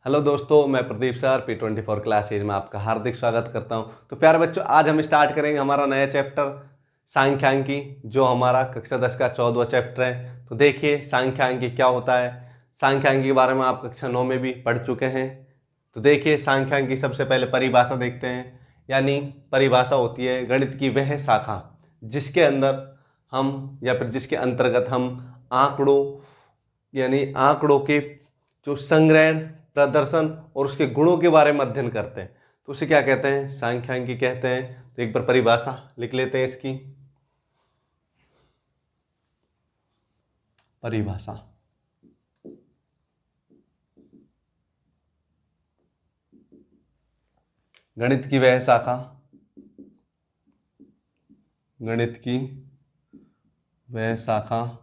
Hello दोस्तों, मैं Pradeep sir P24 class as में आपका हार्दिक स्वागत करता हूं। तो प्यारे बच्चों, आज हम स्टार्ट करेंगे हमारा नया चैप्टर सांख्यांकी, जो हमारा कक्षा 10 का 14वां चैप्टर है। तो देखिए सांख्यांकी क्या होता है। सांख्यांकी के बारे में आप कक्षा 9 में भी पढ़ चुके हैं। तो देखिए सांख्यांकी सबसे पहले परिभाषा देखते हैं। यानी परिभाषा होती है गणित की वह शाखा जिसके अंदर हम या फिर जिसके अंतर्गत हम आंकड़ों यानी आंकड़ों के जो संग्रहण, प्रदर्शन और उसके गुणों के बारे में अध्ययन करते हैं। तो उसे क्या कहते हैं? सांख्यांकी कहते हैं। तो एक बार परिभाषा लिख लेते हैं इसकी। परिभाषा गणित की वह शाखा, गणित की वह शाखा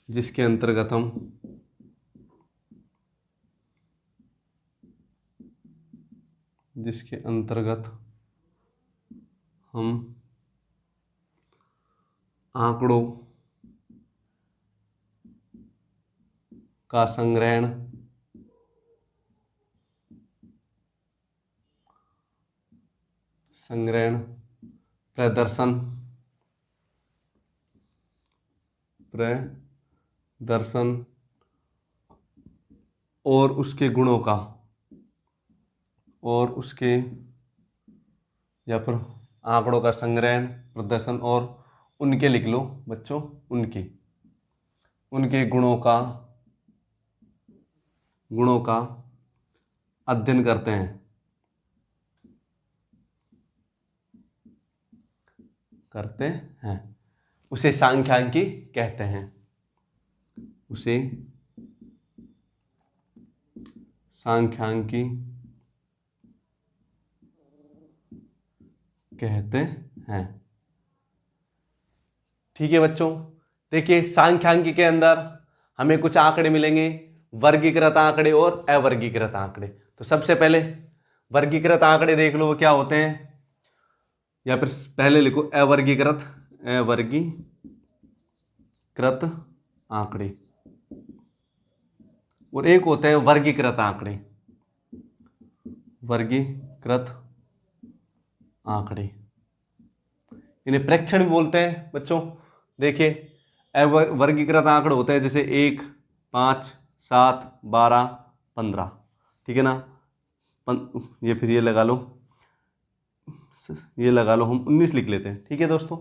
जिसके अंतर्गत हम आंकड़ों का संग्रहण, प्रदर्शन और उसके गुणों का या फिर आंकड़ों का संग्रहण, प्रदर्शन और उनके लिख लो बच्चों, उनके गुणों का अध्ययन करते हैं। उसे सांख्यांकी कहते हैं। उसे सांख्यांकी कहते हैं। ठीक है बच्चों, देखिए सांख्यांकी के अंदर हमें कुछ आंकड़े मिलेंगे, वर्गीकृत आंकड़े और अवर्गीकृत आंकड़े। तो सबसे पहले वर्गीकृत आंकड़े देख लो वो क्या होते हैं, या फिर पहले लिखो अवर्गीकृत आंकड़े, और एक होते हैं वर्गीकृत आंकड़े। इन्हें प्रेक्षण भी बोलते हैं बच्चों। देखिए वर्गीकृत आंकड़े होते हैं जैसे 1, 5, 7, 12, 15। ठीक है ना। ये लगा लो, हम 19 लिख लेते हैं। ठीक है दोस्तों,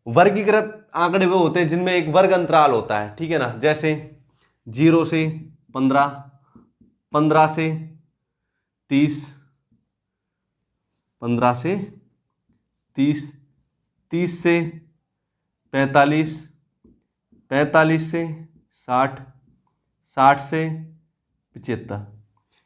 वर्गीकृत आंकड़े वो होते हैं जिनमें एक वर्ग अंतराल होता है। ठीक है ना, जैसे 0 से 15, 15 से 30, 15 से 30, 30 से 45, 45 से 60, 60 से 75।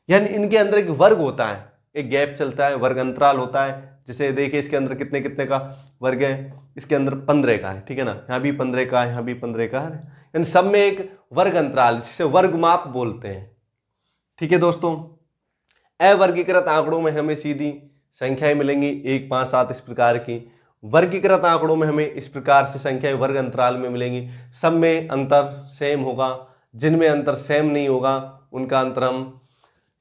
यानी इनके अंदर एक वर्ग होता है, एक गैप चलता है, वर्ग अंतराल होता है। जैसे देखिए इसके अंदर कितने कितने का वर्ग है, इसके अंदर 15 का है। ठीक है ना, यहाँ भी 15 का है, यहाँ भी 15 का है। यानी सब में एक वर्ग अंतराल, जिसे वर्ग माप बोलते हैं। ठीक है दोस्तों, अवर्गीकृत आंकड़ों में हमें सीधी संख्याएं मिलेंगी 1, 5, 7 इस प्रकार की। वर्गीकृत आंकड़ों में हमें इस प्रकार से संख्याएं वर्ग अंतराल में मिलेंगी। सब में अंतर सेम होगा, जिनमें अंतर सेम नहीं होगा उनका अंतर हम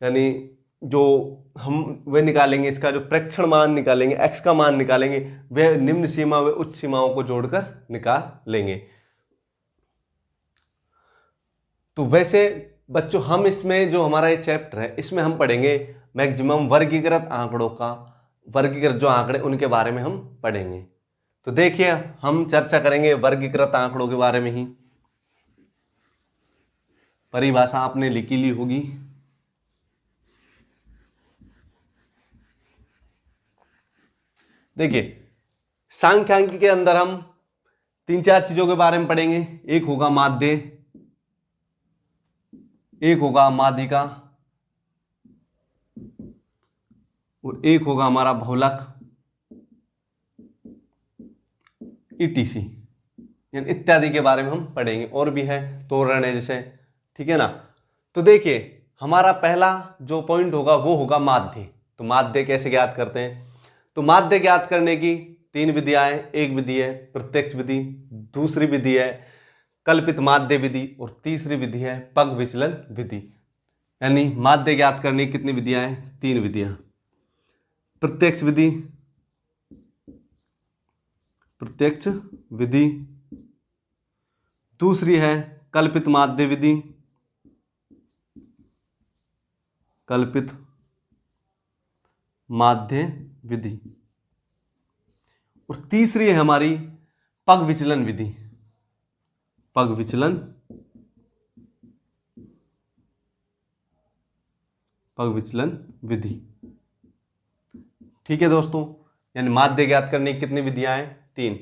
यानी जो हम वे निकालेंगे, इसका जो प्रेक्षण मान निकालेंगे, x का मान निकालेंगे, वह निम्न सीमा व उच्च सीमाओं को जोड़कर निकाल लेंगे। तो वैसे बच्चों हम इसमें जो हमारा ये चैप्टर है इसमें हम पढ़ेंगे मैक्सिमम वर्गीकृत आंकड़ों का, वर्गीकृत जो आंकड़े उनके बारे में हम पढ़ेंगे। तो देखिए हम चर्चा करेंगे वर्गीकृत आंकड़ों के बारे में ही। परिभाषा आपने लिखी ली होगी। देखिए सांख्यांकी के अंदर हम 3-4 चीजों के बारे में पढ़ेंगे। एक होगा माध्य, एक होगा माध्यिका और एक होगा हमारा बहुलक, ईटीसी इत्यादि के बारे में हम पढ़ेंगे। और भी है तोरण है जैसे। ठीक है ना। तो देखिए हमारा पहला जो पॉइंट होगा वो होगा माध्य। तो माध्य कैसे ज्ञात करते हैं? तो माध्य ज्ञात करने की 3 विधियां हैं। एक विधि है प्रत्यक्ष विधि, दूसरी विधि है कल्पित माध्य विधि और तीसरी विधि है पग विचलन विधि। यानी माध्य ज्ञात करने की कितनी विधियां हैं? 3 विधियां। प्रत्यक्ष विधि, प्रत्यक्ष विधि, दूसरी है कल्पित माध्य विधि, कल्पित माध्य विधि, और तीसरी है हमारी पग विचलन विधि, पग विचलन, पग विचलन विधि। ठीक है दोस्तों, यानी माध्य ज्ञात करने की कितनी विधियां हैं? 3,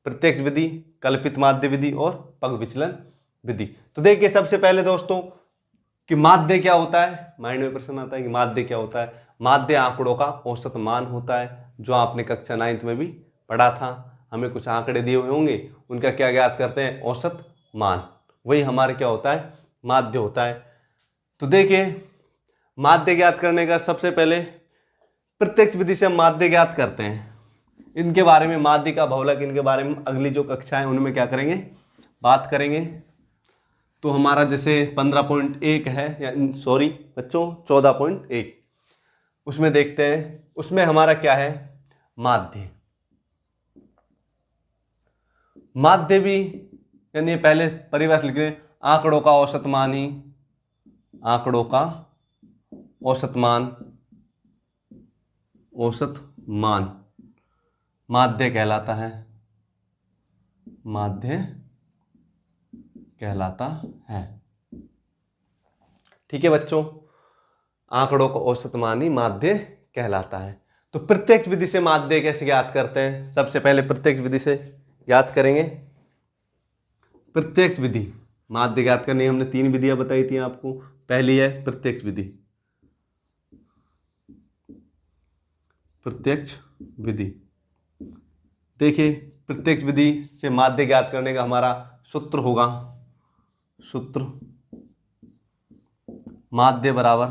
प्रत्यक्ष विधि, कल्पित माध्य विधि और पग विचलन विधि। तो देखिए सबसे पहले दोस्तों कि माध्य क्या होता है। माइंड में प्रश्न आता है कि माध्य क्या होता है। माध्य आंकड़ों का औसत मान होता है, जो आपने कक्षा 9th में भी पढ़ा था। हमें कुछ आंकड़े दिए हुए होंगे, उनका क्या ज्ञात करते हैं? औसत मान। वही हमारे क्या होता है? माध्य होता है। तो देखिए माध्य ज्ञात करने का सबसे पहले प्रत्यक्ष विधि से हम माध्य ज्ञात करते हैं। इनके बारे में, माध्य का बहुलक, इनके बारे में अगली जो कक्षा है उनमें क्या करेंगे? बात करेंगे। तो हमारा जैसे 15.1 है, या सॉरी बच्चों 14.1, उसमें देखते हैं, उसमें हमारा क्या है? माध्य। माध्य भी यानी पहले परिभाषा लिख लें, आंकड़ों का औसत मान ही, आंकड़ों का औसत मान, औसत मान माध्य कहलाता है, माध्य कहलाता है। ठीक है बच्चों, आंकड़ों का औसत मान ही माध्य कहलाता है। तो प्रत्यक्ष विधि से माध्य कैसे ज्ञात करते हैं? सबसे पहले प्रत्यक्ष विधि से ज्ञात करेंगे। प्रत्यक्ष विधि माध्य ज्ञात करने हमने 3 विधियां बताई थी आपको। पहली है प्रत्यक्ष विधि, प्रत्यक्ष विधि। देखिए प्रत्यक्ष विधि से माध्य ज्ञात करने का हमारा सूत्र होगा, सूत्र माध्य बराबर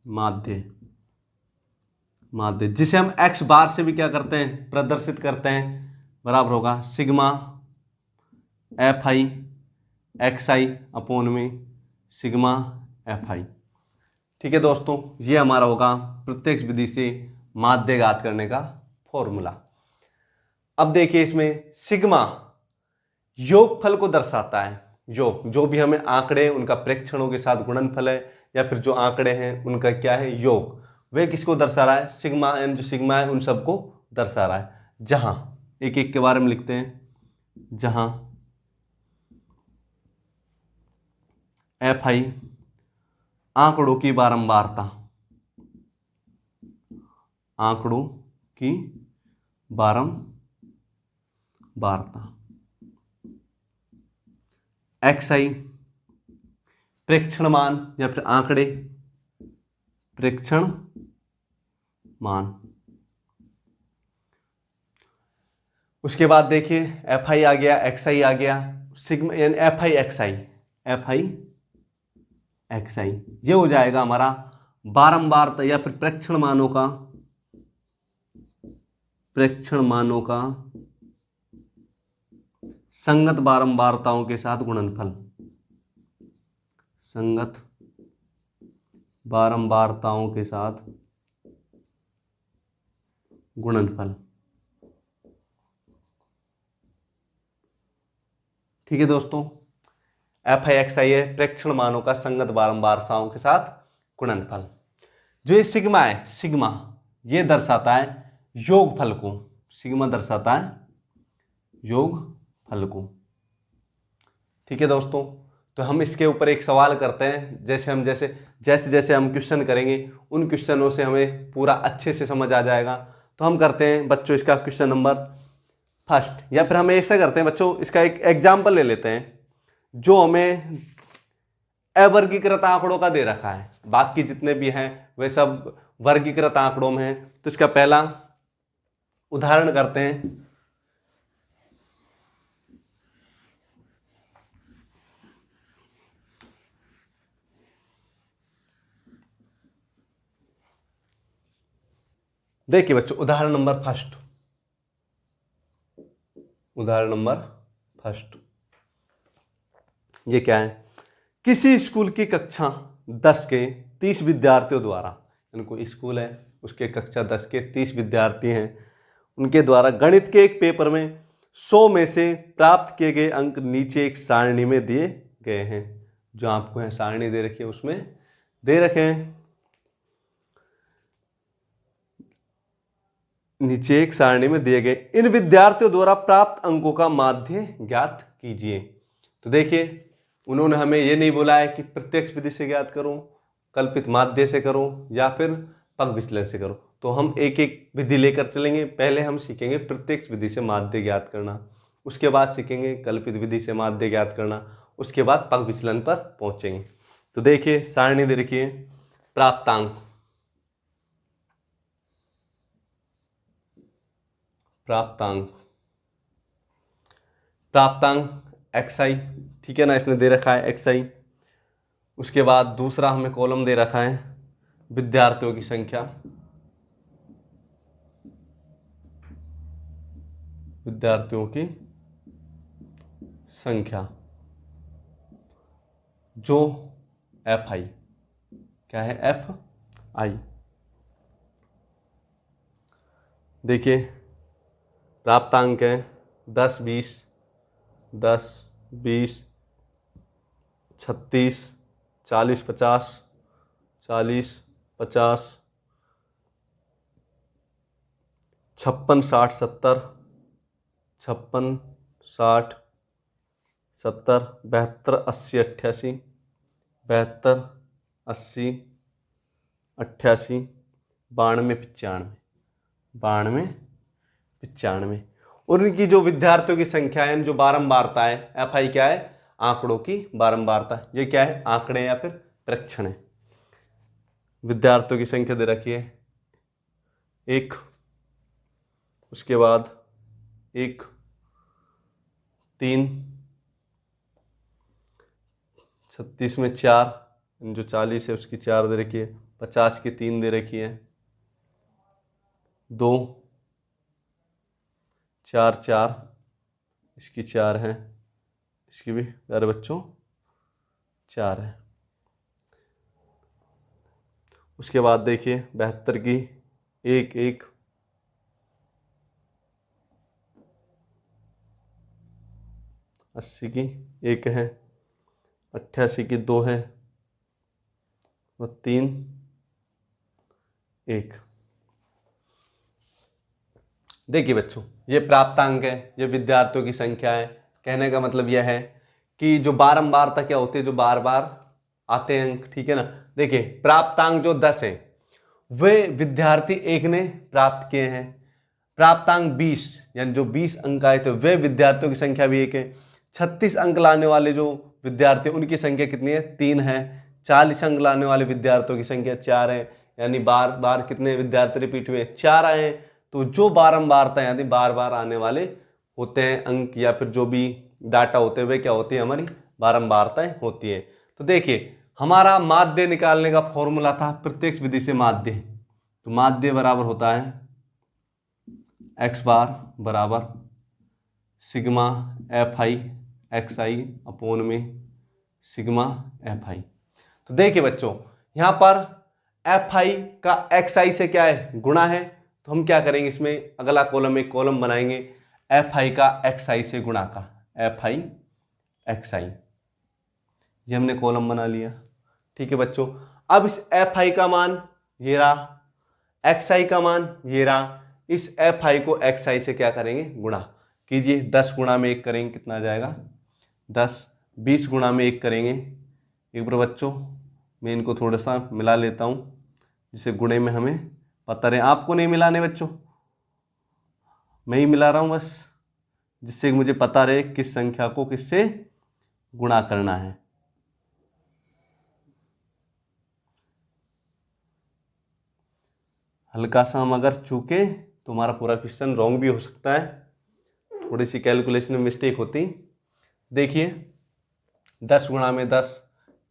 माध्य, माध्य जिसे हम x बार से भी क्या करते हैं? प्रदर्शित करते हैं, बराबर होगा sigma F I X I upon में सिग्मा एफ आई। ठीक है दोस्तों, ये हमारा होगा प्रत्यक्ष विधि से माध्य ज्ञात करने का फॉर्मूला। अब देखिए इसमें सिग्मा योगफल को दर्शाता है। योग, जो भी हमें आंकड़े उनका प्रेक्षणों के साथ गुणनफल है, या फिर जो आंकड़े हैं उनका क्या है? योग। वे किसको दर्शा रहा है? सिग्मा एन, जो सिग्मा है उन सबको दर्शा रहा है। जहां एक एक के बारे में लिखते हैं, जहां एफ आई आंकड़ों की बारंबारता, आंकड़ों की बारंबारता, एक्स आई प्रेक्षण मान या फिर आंकड़े, प्रेक्षण मान। उसके बाद देखिए एफ आई आ गया, एक्स आई आ गया, सिग्मा यानी F I X I, F I X I, ये हो जाएगा हमारा बारंबारता या फिर प्रेक्षण मानों का, प्रेक्षण मानों का संगत बारंबारताओं के साथ गुणनफल, संगत बारंबारताओं के साथ गुणनफल। ठीक है दोस्तों, एफ आई एक्स आई है प्रेक्षण मानों का संगत बारंबारताओं के साथ गुणनफल। जो ये सिग्मा है, सिग्मा ये दर्शाता है योगफल को, सिग्मा दर्शाता है योगफल को। ठीक है दोस्तों, तो हम इसके ऊपर एक सवाल करते हैं। जैसे जैसे हम क्वेश्चन करेंगे उन क्वेश्चनों से हमें पूरा अच्छे से समझ आ जाएगा। तो हम करते हैं बच्चों इसका क्वेश्चन नंबर फर्स्ट, या फिर हम ऐसा करते हैं बच्चों, इसका एक एग्जाम्पल ले लेते हैं। जो हमें अवर्गीकृत आंकड़ों का दे रखा है, बाकी जितने भी हैं वे सब वर्गीकृत आंकड़ों में हैं। तो इसका पहला उदाहरण करते हैं। देखिए बच्चों उदाहरण नंबर फर्स्ट, उदाहरण नंबर फर्स्ट। ये क्या है? किसी स्कूल की कक्षा 10 के 30 विद्यार्थियों द्वारा, यानी कोई स्कूल है उसके कक्षा 10 के 30 विद्यार्थी हैं, उनके द्वारा गणित के एक पेपर में 100 में से प्राप्त किए गए अंक नीचे एक सारणी में दिए गए हैं। जो आपको यहाँ सारणी दे रखी है उसमें दे रखे हैं, नीचे एक सारणी में दिए गए इन विद्यार्थियों द्वारा प्राप्त अंकों का माध्य ज्ञात कीजिए। तो देखिए उन्होंने हमें ये नहीं बोला है कि प्रत्यक्ष विधि से ज्ञात करो, कल्पित माध्य से करो या फिर पग विचलन से करो। तो हम एक एक विधि लेकर चलेंगे। पहले हम सीखेंगे प्रत्यक्ष विधि से माध्य ज्ञात करना, उसके बाद सीखेंगे कल्पित विधि से माध्य ज्ञात करना, उसके बाद पग विचलन पर पहुंचेंगे। तो देखिए सारणी दे रखिए, प्राप्तांक, प्राप्तांक xi, ठीक है ना, इसने दे रखा है xi। उसके बाद दूसरा हमें कॉलम दे रखा है विद्यार्थियों की संख्या, विद्यार्थियों की संख्या जो fi, क्या है fi। देखिए प्राप्तांक है 10, 20, 10, 20, 36, 40, 50, 40, 50, 56, 60, 70, 56, 60, 70, 72, 80, 88, 72, 80, 88, 92, 95, 92, 95। और इनकी जो विद्यार्थियों की संख्या है, जो बारंबारता है, FI क्या है? आंकड़ों की बारंबारता। ये क्या है? आंकड़े या फिर प्रेक्षण है। विद्यार्थियों की संख्या दे रखी है 1, उसके बाद 1, 3, 36 में 4, जो 40 है उसकी 4 दे रखी है, 50 की 3 दे रखी है, 2, 4, 4, इसकी 4 है, इसकी भी प्यारे बच्चों 4 है। उसके बाद देखिए 72 की 1, 1, 80 की 1 है, 88 की 2 है और 3, 1। देखिए बच्चों ये प्राप्तांक है, ये विद्यार्थियों की संख्या है। कहने का मतलब यह है कि जो बारंबारता क्या होती है, जो बार बार आते हैं अंक, ठीक है ना। देखिए प्राप्तांक जो 10 है वे विद्यार्थी 1 ने प्राप्त किए हैं। प्राप्तांक 20 यानी जो 20 अंक आए थे वे विद्यार्थियों की संख्या भी 1 है। 36 अंक लाने वाले जो विद्यार्थी उनकी संख्या कितनी है? 3 है। 40 अंक लाने वाले विद्यार्थियों की संख्या 4 है, यानी बार बार कितने विद्यार्थी रिपीट हुए? 4 आए। तो जो बारंबारता यानी बार बार आने वाले होते हैं अंक या फिर जो भी डाटा होते हैं वे क्या होती है? हमारी बारंबारताएं होती है। तो देखिए हमारा माध्य निकालने का फॉर्मूला था प्रत्यक्ष विधि से माध्य। तो माध्य बराबर होता है x बार बराबर सिग्मा FI XI अपोन में सिग्मा FI। तो देखिए बच्चों यहाँ पर FI का XI से क्या है? गुणा है। तो हम क्या करेंगे, इसमें अगला कॉलम एक कॉलम बनाएंगे FI का XI से गुणा का, FI XI, ये हमने कॉलम बना लिया। ठीक है बच्चों, अब इस FI का मान ये रहा, XI का मान ये रहा, इस FI को XI से क्या करेंगे? गुणा कीजिए। 10 गुणा में 1 करेंगे कितना आ जाएगा? 10। 20 गुणा में 1 करेंगे। एक बार बच्चों मैं इनको थोड़ा सा मिला लेता हूँ जिससे गुणे में हमें पता रहे। आपको नहीं मिलाने बच्चों, मैं ही मिला रहा हूँ बस, जिससे मुझे पता रहे किस संख्या को किससे गुणा करना है। हल्का सा हम अगर चूके तो हमारा पूरा क्वेश्चन रॉन्ग भी हो सकता है, थोड़ी सी कैलकुलेशन में मिस्टेक होती। देखिए 10 गुणा में 10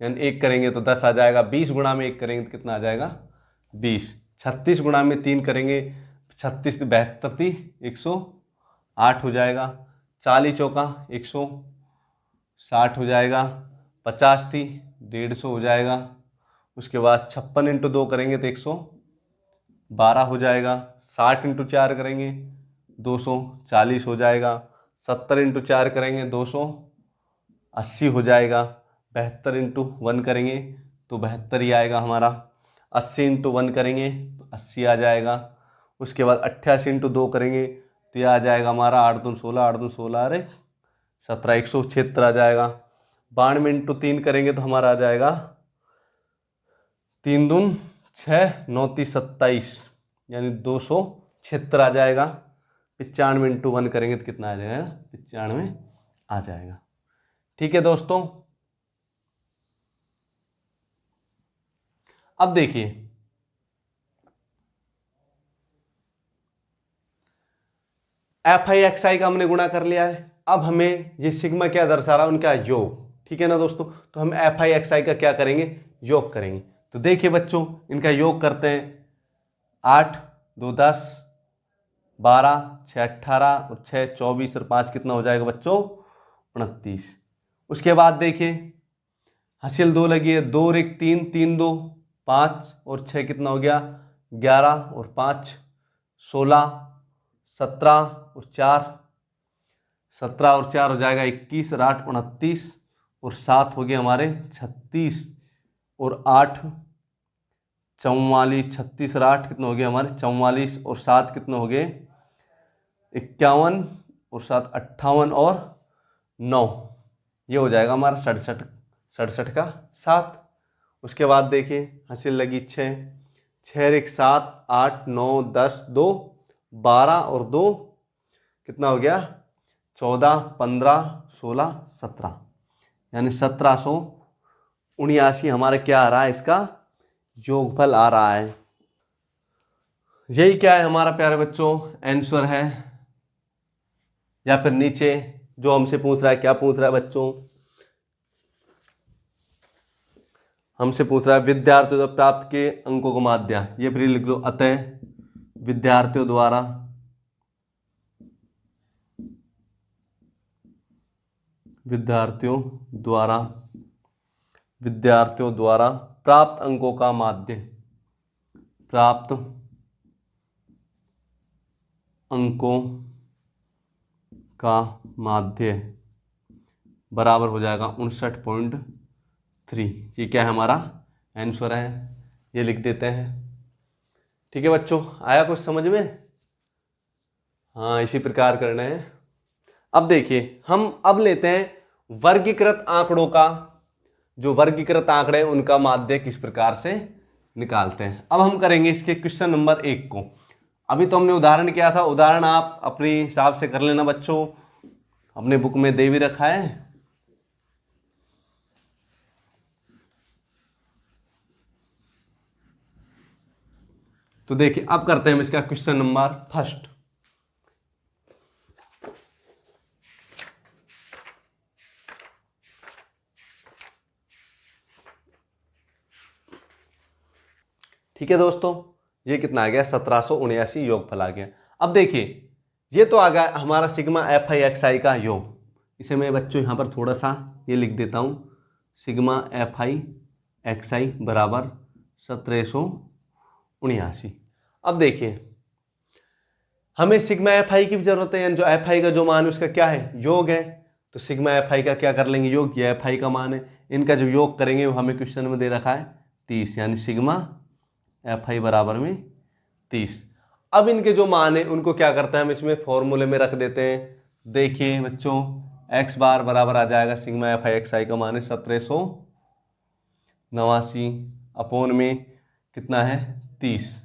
यानी 1 करेंगे तो 10 आ जाएगा। 20 गुणा में 1 करेंगे तो कितना आ जाएगा? 20। 36 गुणा में 3 करेंगे, 36 72 108 हो जाएगा। 40 चौका 60 हो जाएगा, 50 थी 150 हो जाएगा, उसके बाद 56 इंटू 2 करेंगे तो 112 हो जाएगा, 60 इंटू 4 करेंगे 240 हो जाएगा, 70 इंटू 4 करेंगे 280 हो जाएगा, 72 इंटू 1 करेंगे तो 72 ही आएगा हमारा, 80 इंटू 1 करेंगे तो 80 आ जाएगा, उसके बाद 88 इंटू 2 करेंगे तो यह आ जाएगा हमारा 8 दूनी 16, 8 दूनी 16 अरे 17, 176 आ जाएगा। 92 इंटू 3 करेंगे तो हमारा आ जाएगा 3 दून 6, 9 तीस 27 यानी 276 आ जाएगा। 95 इंटू 1 करेंगे तो कितना आ जाएगा, 95 आ जाएगा। ठीक है दोस्तों, अब देखिए एफ आई एक्स आई का हमने गुणा कर लिया है। अब हमें ये सिग्मा क्या दर्शा रहा है, उनका योग। ठीक है ना दोस्तों, तो हम एफ आई एक्स आई का क्या करेंगे, योग करेंगे। तो देखिए बच्चों, इनका योग करते हैं। 8 2 10, 12 6 18 और 6 24 और 5 कितना हो जाएगा बच्चों, 29। उसके बाद देखिए हासिल 2 लगी है, 2 और 1 3, 3 2 5 और 6 कितना हो गया, 11 और 5 16, 17 और 4 17 और 4 हो जाएगा 21 और 8 29 और 7 हो गए हमारे 36 और 8 44, 36 और 8 कितना हो गया हमारे 44 और 7 कितना हो गए 51 और 7 58 और 9, ये हो जाएगा हमारा 67, 67 का 7। उसके बाद देखिए हासिल लगी 6, 6 1 7 8 9 10 2 12 और 2 कितना हो गया 14 15 16 17 यानी 1779 हमारा क्या आ रहा है, इसका योगफल आ रहा है। यही क्या है हमारा प्यारे बच्चों, आंसर है। या फिर नीचे जो हमसे पूछ रहा है, क्या पूछ रहा है बच्चों, हमसे पूछ रहा है विद्यार्थियों द्वारा प्राप्त के अंकों को माध्य, ये फिर लिख लो, अतः विद्यार्थियों द्वारा प्राप्त अंकों का माध्य, प्राप्त अंकों का माध्य बराबर हो जाएगा 59.3। ये क्या है हमारा आंसर है, ये लिख देते हैं। ठीक है बच्चों, आया कुछ समझ में? हाँ, इसी प्रकार करना है। अब देखिए हम अब लेते हैं वर्गीकृत आंकड़ों का, जो वर्गीकृत आंकड़े हैं उनका माध्य किस प्रकार से निकालते हैं। अब हम करेंगे इसके क्वेश्चन नंबर 1 को। अभी तो हमने उदाहरण किया था, उदाहरण आप अपने हिसाब से कर लेना बच्चों, अपने बुक में दे भी रखा है। तो देखिए अब करते हैं हम इसका क्वेश्चन नंबर फर्स्ट। ठीक है दोस्तों, ये कितना आ गया 1779 योगफल आ गया। अब देखिए ये तो आ गया हमारा सिग्मा एफ आई एक्स आई का योग। इसे मैं बच्चों यहाँ पर थोड़ा सा ये लिख देता हूँ, सिग्मा एफ आई एक्स आई बराबर 1779। अब देखिए हमें सिग्मा एफ आई की भी जरूरत है, यानी जो एफ आई का जो मान है उसका क्या है, योग है। तो सिग्मा एफ आई का क्या कर लेंगे, योग, ये एफ आई का मान है, इनका जो योग करेंगे वो हमें क्वेश्चन में दे रखा है 30, यानी सिग्मा एफ आई बराबर में 30। अब इनके जो मान है उनको क्या करते हैं, हम इसमें फॉर्मूले में रख देते हैं। देखिए बच्चों एक्स बार बराबर आ जाएगा सिग्मा एफ आई एक्स आई का मान है 1789 अपोन में कितना है 30।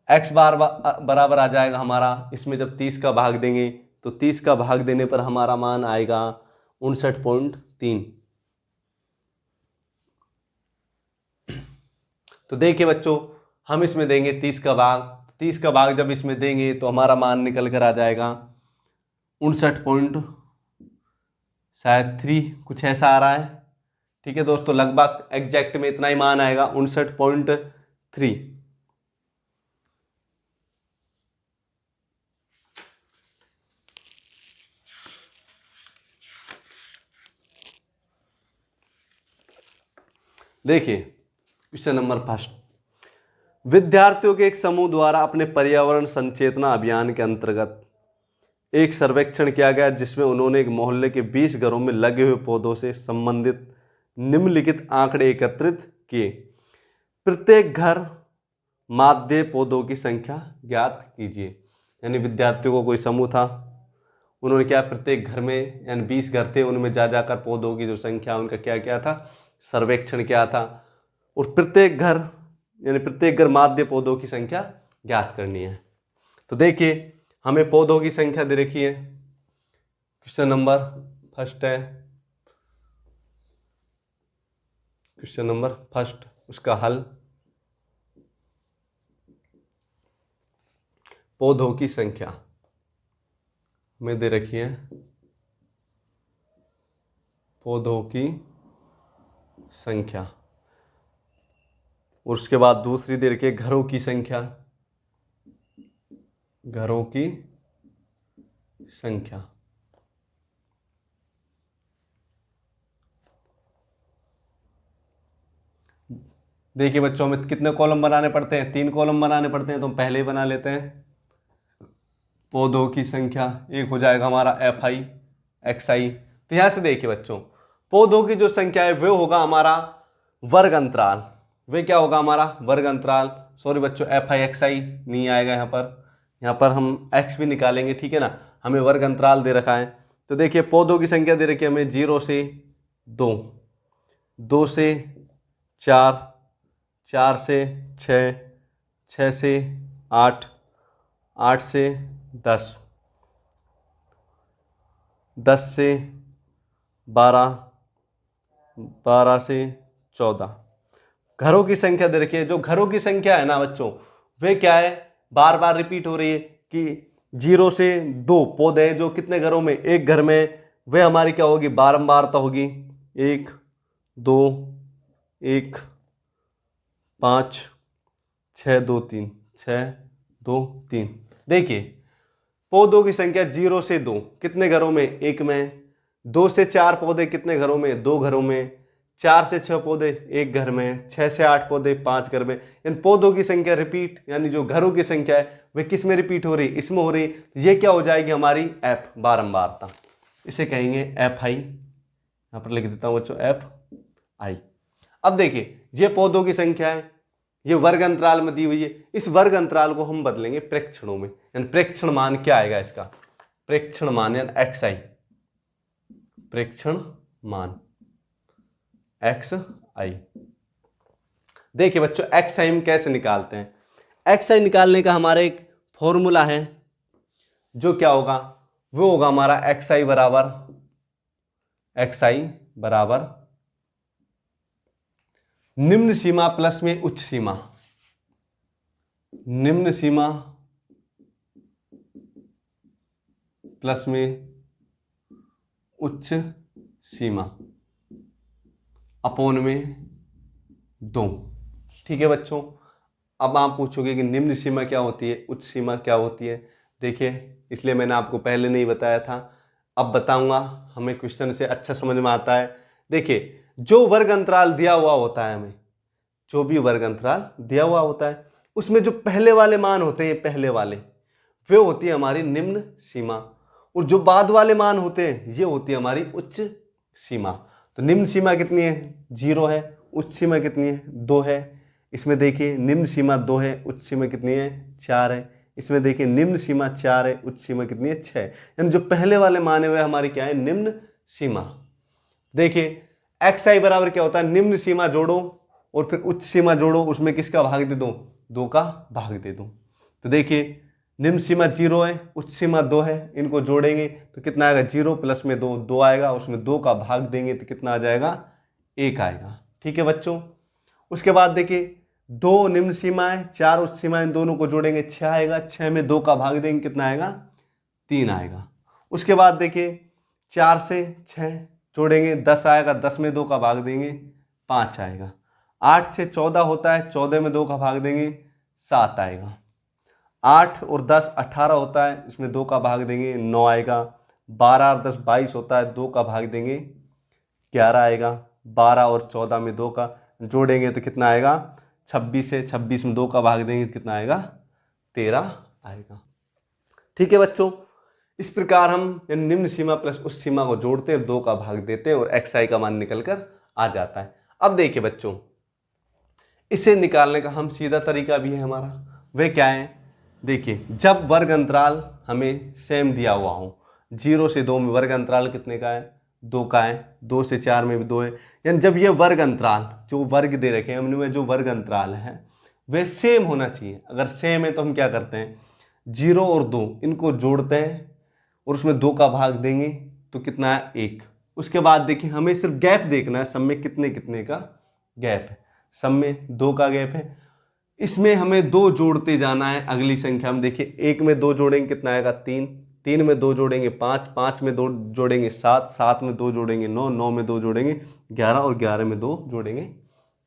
एक्स बार बराबर आ जाएगा हमारा, इसमें जब 30 का भाग देंगे तो 30 का भाग देने पर हमारा मान आएगा 59.3। तो देखिए बच्चों हम इसमें देंगे 30 का भाग, 30 का भाग जब इसमें देंगे तो हमारा मान निकल कर आ जाएगा 59 पॉइंट शायद 3 कुछ ऐसा आ रहा है। ठीक है दोस्तों, लगभग एग्जैक्ट में इतना ही मान आएगा 59.3। देखिए क्वेश्चन नंबर फर्स्ट, विद्यार्थियों के एक समूह द्वारा अपने पर्यावरण संचेतना अभियान के अंतर्गत एक सर्वेक्षण किया गया जिसमें उन्होंने एक मोहल्ले के 20 घरों में लगे हुए पौधों से संबंधित निम्नलिखित आंकड़े एकत्रित किए। प्रत्येक घर माध्य पौधों की संख्या ज्ञात कीजिए। यानी विद्यार्थियों को कोई समूह था, उन्होंने क्या प्रत्येक घर में, यानी 20 घर थे, उनमें जा जाकर पौधों की जो संख्या उनका क्या किया था, सर्वेक्षण किया था। और प्रत्येक घर यानी प्रत्येक घर माध्य पौधों की संख्या ज्ञात करनी है। तो देखिए हमें पौधों की संख्या दे रखी है, क्वेश्चन नंबर फर्स्ट है, क्वेश्चन नंबर फर्स्ट, उसका हल, पौधों की संख्या हमें दे रखी है, पौधों की संख्या। और उसके बाद दूसरी दे रखी है घरों की संख्या, घरों की संख्या। देखिए बच्चों में कितने कॉलम बनाने पड़ते हैं, 3 कॉलम बनाने पड़ते हैं, तो हम पहले ही बना लेते हैं। पौधों की संख्या एक हो जाएगा हमारा FI XI। तो यहां से देखिए बच्चों, पौधों की जो संख्या है वह होगा हमारा वर्ग अंतराल, वे क्या होगा हमारा वर्ग अंतराल। सॉरी बच्चों, FI XI नहीं आएगा यहाँ पर हम x भी निकालेंगे, ठीक है ना, हमें वर्ग अंतराल दे रखा है। तो देखिए पौधों की संख्या दे रखी है हमें 0 से 2, 2 से 4, 4 से 6, 6 से 8, 8 से 10, 10 से 12, 12 से 14। घरों की संख्या दे रखी है। जो घरों की संख्या है ना बच्चों, वे क्या है, बार बार रिपीट हो रही है कि 0 से 2 पौधे जो कितने घरों में, एक घर में, वे हमारी क्या होगी, बारंबारता होगी। 1 2 1 5 6 2 3, 6 2 3। देखिए पौधों की संख्या 0 से 2 कितने घरों में, एक में। 2 से 4 पौधे कितने घरों में, 2 घरों में। 4 से 6 पौधे एक घर में। 6 से 8 पौधे 5 घर में। इन पौधों की संख्या रिपीट, यानी जो घरों की संख्या है वे किस में रिपीट हो रही, इसमें हो रही। ये क्या हो जाएगी हमारी F, बारंबारता। इसे कहेंगे FI। यहां पर लिख देता हूं बच्चों FI। अब देखिए ये पौधों की संख्या है, ये वर्ग अंतराल में दी हुई है। इस वर्ग अंतराल को हम बदलेंगे प्रेक्षणों में, यानी प्रेक्षण मान क्या आएगा इसका, प्रेक्षण मान यानी XI, प्रेक्षण मान XI। देखिए बच्चों XI हम कैसे निकालते हैं, XI निकालने का हमारा एक फॉर्मूला है, जो क्या होगा, वो होगा हमारा XI बराबर निम्न सीमा प्लस में उच्च सीमा, निम्न सीमा प्लस में उच्च सीमा अपोन में 2। ठीक है बच्चों, अब आप पूछोगे कि निम्न सीमा क्या होती है, उच्च सीमा क्या होती है। देखिए इसलिए मैंने आपको पहले नहीं बताया था, अब बताऊंगा, हमें क्वेश्चन से अच्छा समझ में आता है। देखिए जो वर्ग अंतराल दिया हुआ होता है, हमें जो भी वर्ग अंतराल दिया हुआ होता है, उसमें जो पहले वाले मान होते हैं, पहले वाले, वे होती है हमारी निम्न सीमा, और जो बाद वाले मान होते हैं ये होती है हमारी उच्च सीमा। तो निम्न सीमा कितनी है, 0 है। उच्च सीमा कितनी है, 2 है। इसमें देखिए निम्न सीमा 2 है, उच्च सीमा कितनी है, 4 है। इसमें देखिए निम्न सीमा 4 है, उच्च सीमा कितनी है, 6। यानी जो पहले वाले मान है वे हमारी क्या है, निम्न सीमा। देखिए XI बराबर क्या होता है, निम्न सीमा जोड़ो और फिर उच्च सीमा जोड़ो, उसमें किसका भाग दे दो, 2 का भाग दे दो। तो देखिए निम्न सीमा 0 है, उच्च सीमा 2 है, इनको जोड़ेंगे तो कितना आएगा, 0 प्लस में 2, 2 आएगा, उसमें 2 का भाग देंगे तो कितना आ जाएगा, 1 आएगा। ठीक है बच्चों, उसके बाद देखिए 2 निम्न सीमा है, 4 उच्च सीमा, इन दोनों को जोड़ेंगे 6 आएगा, 6 में 2 का भाग देंगे कितना आएगा, 3 आएगा। उसके बाद देखिए 4 से 6 जोड़ेंगे 10 आएगा, 10 में 2 का भाग देंगे 5 आएगा। 8 से 14 होता है, 14 में 2 का भाग देंगे 7 आएगा। 8 और 10 18 होता है, इसमें 2 का भाग देंगे 9 आएगा। 12 और 10 22 होता है, 2 का भाग देंगे 11 आएगा। 12 और 14 में 2 का, जोड़ेंगे तो कितना आएगा 26 है, 26 में 2 का भाग देंगे तो कितना आएगा 13 आएगा। ठीक है बच्चों, इस प्रकार हम निम्न सीमा प्लस उस सीमा को जोड़ते हैं, 2 का भाग देते हैं और xi का मान निकल कर आ जाता है। अब देखिए बच्चों, इसे निकालने का हम सीधा तरीका भी है हमारा, वह क्या है, देखिए जब वर्ग अंतराल हमें सेम दिया हुआ हो, 0 से 2 में वर्ग अंतराल कितने का है 2 का है, 2 से 4 में भी 2 है, यानी जब ये वर्ग अंतराल जो वर्ग दे रखे हैं हमने में जो वर्ग अंतराल है वह सेम होना चाहिए। अगर सेम है तो हम क्या करते हैं 0 और 2 इनको जोड़ते हैं और उसमें 2 का भाग देंगे तो कितना है 1। उसके बाद देखिए हमें सिर्फ गैप देखना है, सब में कितने कितने का गैप है, सब में 2 का गैप है, इसमें हमें 2 जोड़ते जाना है। अगली संख्या में देखिए 1 में 2 जोड़ेंगे कितना आएगा 3, 3 में 2 जोड़ेंगे 5, 5 में 2 जोड़ेंगे 7, 7 में 2 जोड़ेंगे 9, 9 में 2 जोड़ेंगे 11 और 11 में 2 जोड़ेंगे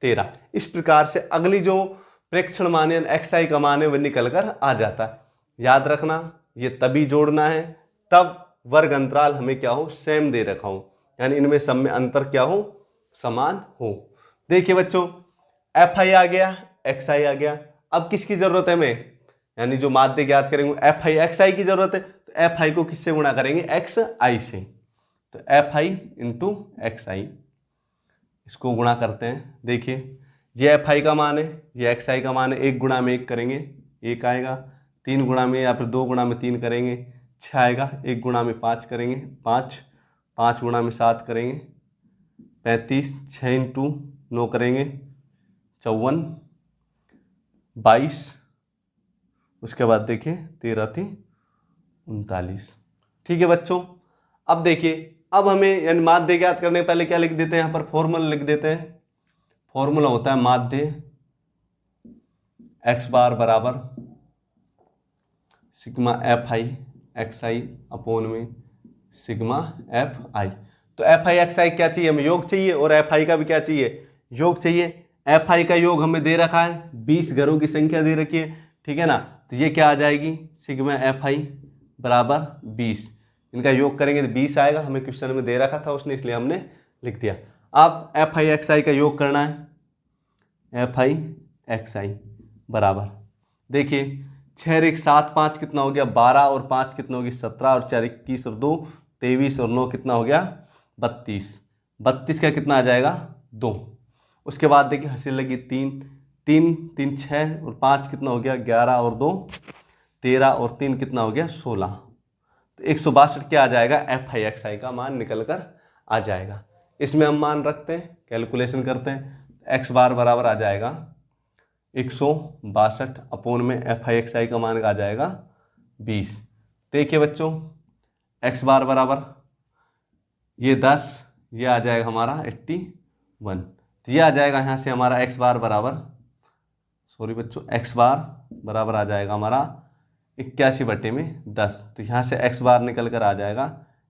13। इस प्रकार से अगली जो प्रेक्षण मान है xi का मान है वह निकल कर आ जाता है। याद रखना ये तभी जोड़ना है तब वर्ग अंतराल हमें क्या हो सेम दे रखा हो, यानी इनमें सब में अंतर क्या हो समान हो। देखिए बच्चों fi आ गया xi आ गया, अब किसकी जरूरत है हमें, यानी जो माध्य ज्ञात करेंगे fi xi की जरूरत है, तो fi को किससे गुणा करेंगे xi से, तो fi इंटू xi इसको गुणा करते हैं। देखिए ये fi का मान है ये xi का मान है, 1 गुणा में 1 करेंगे 1 आएगा, 3 गुणा में या फिर 2 गुणा में 3 करेंगे 6 आएगा, 1 गुणा में 5 करेंगे 5, 5 गुणा में 7 करेंगे 35, 6 इंटू 9 करेंगे 54, 22, उसके बाद देखिए 13 थी 39। ठीक है बच्चों, अब देखिए अब हमें यानी माध्य ज्ञात करने के पहले क्या लिख देते हैं, यहाँ पर फॉर्मूला लिख देते हैं। फॉर्मूला होता है माध्य x बार बराबर sigma F I X I upon में सिग्मा एफ आई। तो एफ आई एक्स आई क्या चाहिए हमें योग चाहिए और एफ आई का भी क्या चाहिए योग चाहिए। एफ आई का योग हमें दे रखा है 20 घरों की संख्या दे रखी है, ठीक है ना, तो ये क्या आ जाएगी सिग्मा एफ आई बराबर 20, इनका योग करेंगे तो 20 आएगा, हमें क्वेश्चन में दे रखा था उसने इसलिए हमने लिख दिया। अब एफ आई एक्स आई का योग करना है, एफ आई एक्स आई बराबर देखिए 6 1 7 5 कितना हो गया 12 और 5 कितना हो गया 17 और 4 21 और 2 23 और 9 कितना हो गया 32, 32 का कितना आ जाएगा 2। उसके बाद देखिए हंसी लगी 3 3 3 6 और 5 कितना हो गया 11 और 2 13 और 3 कितना हो गया 16, तो 162 क्या आ जाएगा एफ आई एक्स आई का मान निकल कर आ जाएगा। इसमें हम मान रखते हैं कैलकुलेशन करते हैं, एक्स बार बराबर आ जाएगा 162 अपोन में एफ आई एक्स आई का मान आ जाएगा 20। देखिए बच्चों एक्स बार बराबर ये 10 ये आ जाएगा हमारा 81, तो ये आ जाएगा यहाँ से हमारा एक्स बार बराबर सॉरी बच्चों एक्स बार बराबर आ जाएगा हमारा 81/10, तो यहाँ से एक्स बार निकल कर आ जाएगा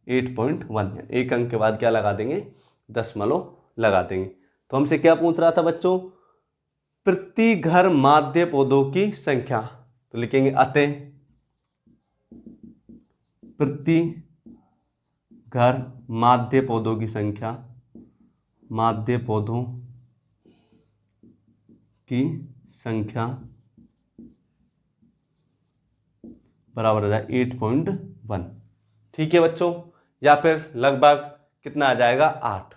8.1, एक अंक के बाद क्या लगा देंगे दशमलव लगा देंगे। तो हमसे क्या पूछ रहा था बच्चों प्रति घर माध्य पौधों की संख्या, तो लिखेंगे अतः प्रति घर माध्य पौधों की संख्या, माध्य पौधों की संख्या बराबर हो जाए 8.1। ठीक है बच्चों, या फिर लगभग कितना आ जाएगा 8।